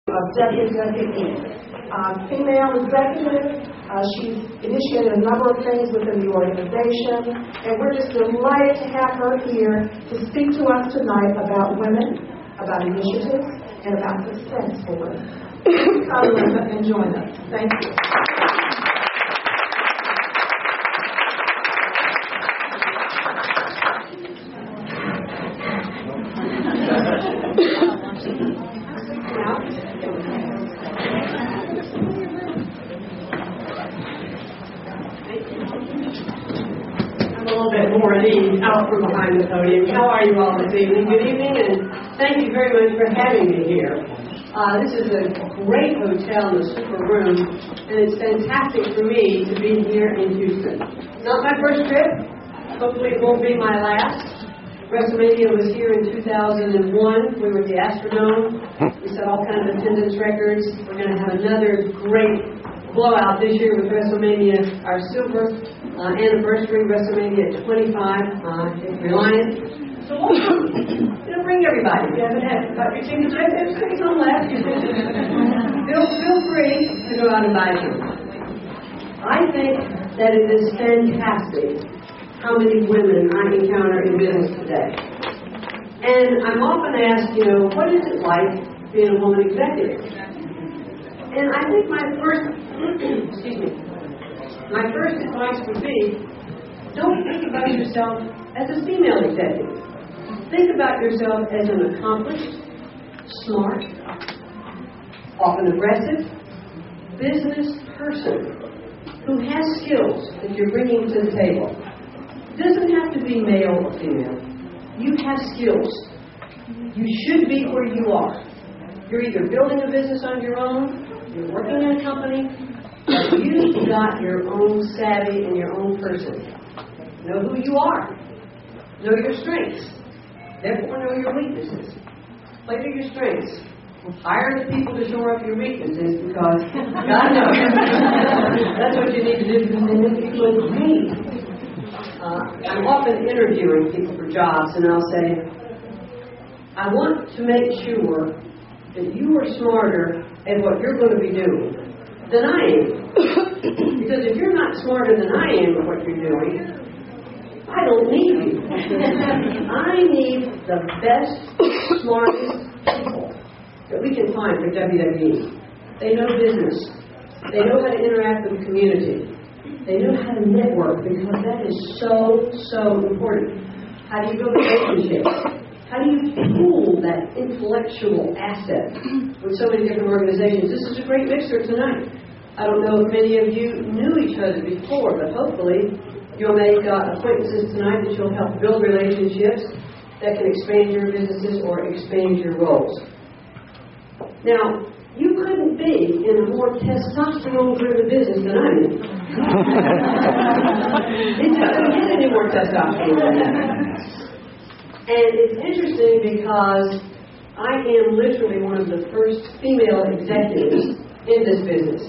of WWE. Female executive. She's initiated a number of things within the organization, and we're just delighted to have her here to speak to us tonight about women, about initiatives, and about success for women. Please come and join us. Thank you. Out from behind the podium. How are you all this evening? Good evening, and thank you very much for having me here. This is a great hotel and a super room, and it's fantastic for me to be here in Houston. Not my first trip. Hopefully it won't be my last. WrestleMania was here in 2001. We were at the Astrodome. We set all kinds of attendance records. We're going to have another great blowout this year with WrestleMania, our silver anniversary, WrestleMania at 25 in Reliance. So bring everybody. If you haven't got your tickets right, there's tickets on left. Feel free to go out and buy them. I think that it is fantastic how many women I encounter in business today. And I'm often asked, what is it like being a woman executive? And I think my first advice would be, don't think about yourself as a female executive. Think about yourself as an accomplished, smart, often aggressive, business person who has skills that you're bringing to the table. It doesn't have to be male or female. You have skills. You should be where you are. You're either building a business on your own, you're working in a company, but you've got your own savvy and your own person. Know who you are. Know your strengths. Therefore, know your weaknesses. Play to your strengths. Hire the people to shore up your weaknesses because God knows that's what you need to do because they make you look great. I'm often interviewing people for jobs, and I'll say, I want to make sure that you are smarter at what you're going to be doing than I am. Because if you're not smarter than I am at what you're doing, I don't need you. I need the best, smartest people that we can find for WWE. They know business. They know how to interact with the community. They know how to network because that is so important. How do you build relationships? How do you pool that intellectual asset with so many different organizations? This is a great mixer tonight. I don't know if many of you knew each other before, but hopefully you'll make acquaintances tonight that you'll help build relationships that can expand your businesses or expand your roles. Now, you couldn't be in a more testosterone-driven business than I am. It doesn't get any more testosterone than that. And it's interesting because I am literally one of the first female executives in this business.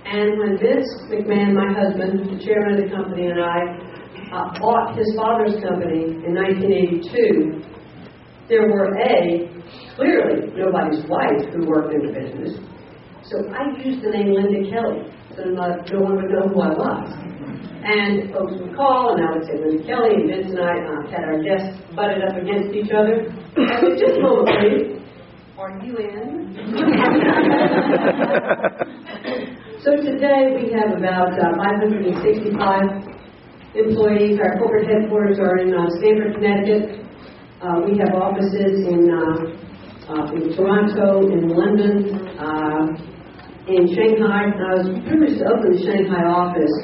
And when Vince McMahon, my husband, the chairman of the company, and I bought his father's company in 1982, there were clearly nobody's wife who worked in the business. So I used the name Linda Kelly, so no one would know who I was. And folks would call, and I would say Linda Kelly, and Vince and I had our desks butted up against each other. I said, just a moment, please. Are you in? So today we have about 565 employees. Our corporate headquarters are in Stamford, Connecticut. We have offices in Toronto, in London, in Shanghai. I was privileged to open the Shanghai office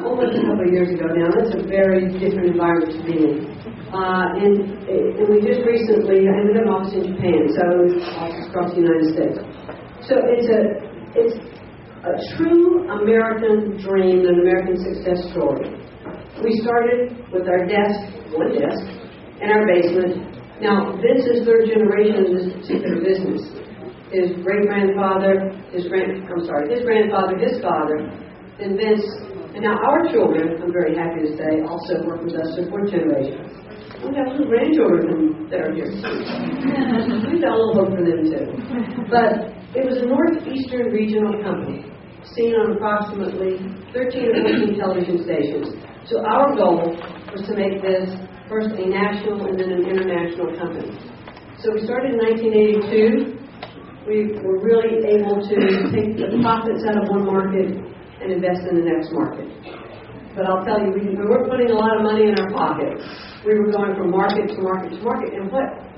almost a couple of years ago now. That's a very different environment to be in. And we just recently, and we have an office in Japan, so offices across the United States. So it's a true American dream, an American success story. We started with our one desk, in our basement. Now, Vince's third generation in this particular business. His great-grandfather, his grandfather, his father, then Vince. And now our children, I'm very happy to say, also work with us for 4 generations. We have some grandchildren that are here. We've got a little hope for them too. But it was a northeastern regional company, seen on approximately 13 or 14 television stations. So our goal was to make this first a national and then an international company. So we started in 1982. We were really able to take the profits out of one market and invest in the next market. But I'll tell you, we weren't putting a lot of money in our pocket. We were going from market to market to market. And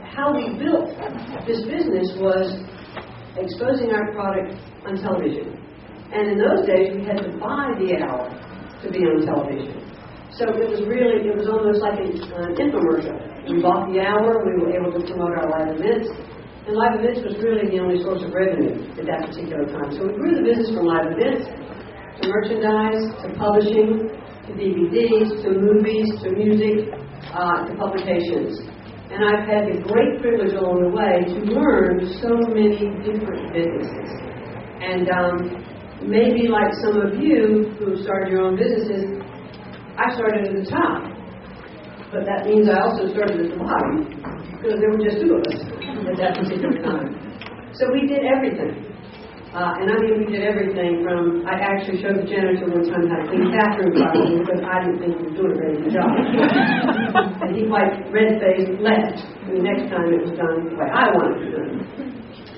how we built this business was exposing our product on television. And in those days, we had to buy the hour to be on television. So it was almost like an infomercial. We bought the hour, we were able to promote our live events. And live events was really the only source of revenue at that particular time. So we grew the business from live events to merchandise, to publishing, to DVDs, to movies, to music, to publications. And I've had the great privilege along the way to learn so many different businesses. And maybe like some of you who started your own businesses, I started at the top. But that means I also started at the bottom, because there were just two of us at that particular time. So we did everything. And I mean, we did everything from, I actually showed the janitor one time how to clean bathrooms because I didn't think he was doing a very good job. And he quite red-faced left. And the next time it was done the way I wanted it done.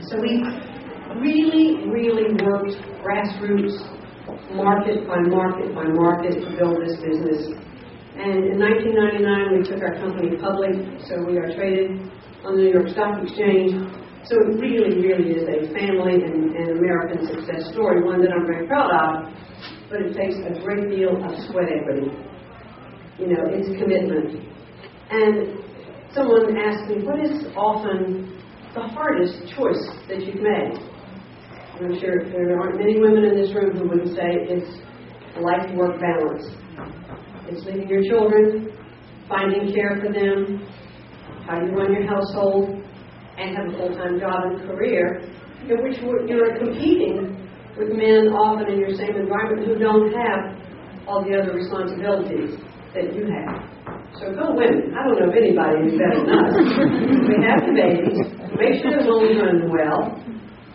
So we really, really worked grassroots, market by market by market to build this business. And in 1999, we took our company public, so we are traded on the New York Stock Exchange. So it really, really is a family and American success story, one that I'm very proud of, but it takes a great deal of sweat equity. You know, it's commitment. And someone asked me, what is often the hardest choice that you've made? I'm sure there aren't many women in this room who would say it's life-work balance. It's leaving your children, finding care for them, how you run your household, and have a full-time job and career in which you're competing with men often in your same environment who don't have all the other responsibilities that you have. So go women. I don't know of anybody who's better than us. We have the babies, make sure the home's running well,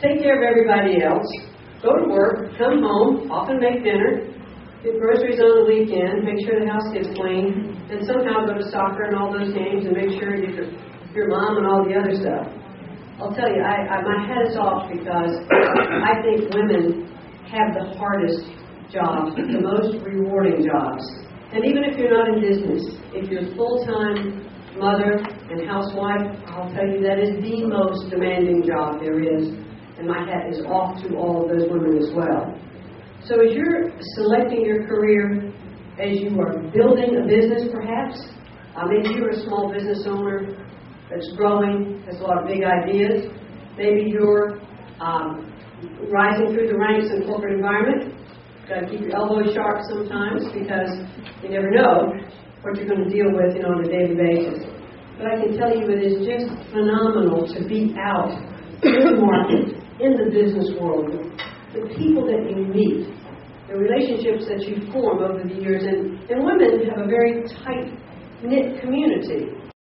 take care of everybody else, go to work, come home, often make dinner, get groceries on the weekend, make sure the house gets clean, and somehow go to soccer and all those games and make sure you get your mom and all the other stuff. I'll tell you, my hat is off because I think women have the hardest jobs, the most rewarding jobs. And even if you're not in business, if you're a full-time mother and housewife, I'll tell you that is the most demanding job there is. And my hat is off to all of those women as well. So as you're selecting your career, as you are building a business perhaps, maybe you're a small business owner that's growing, has a lot of big ideas. Maybe you're rising through the ranks in the corporate environment. You've got to keep your elbows sharp sometimes because you never know what you're going to deal with, on a daily basis. But I can tell you it is just phenomenal to be out in the market, in the business world, the people that you meet, the relationships that you form over the years. And women have a very tight-knit community.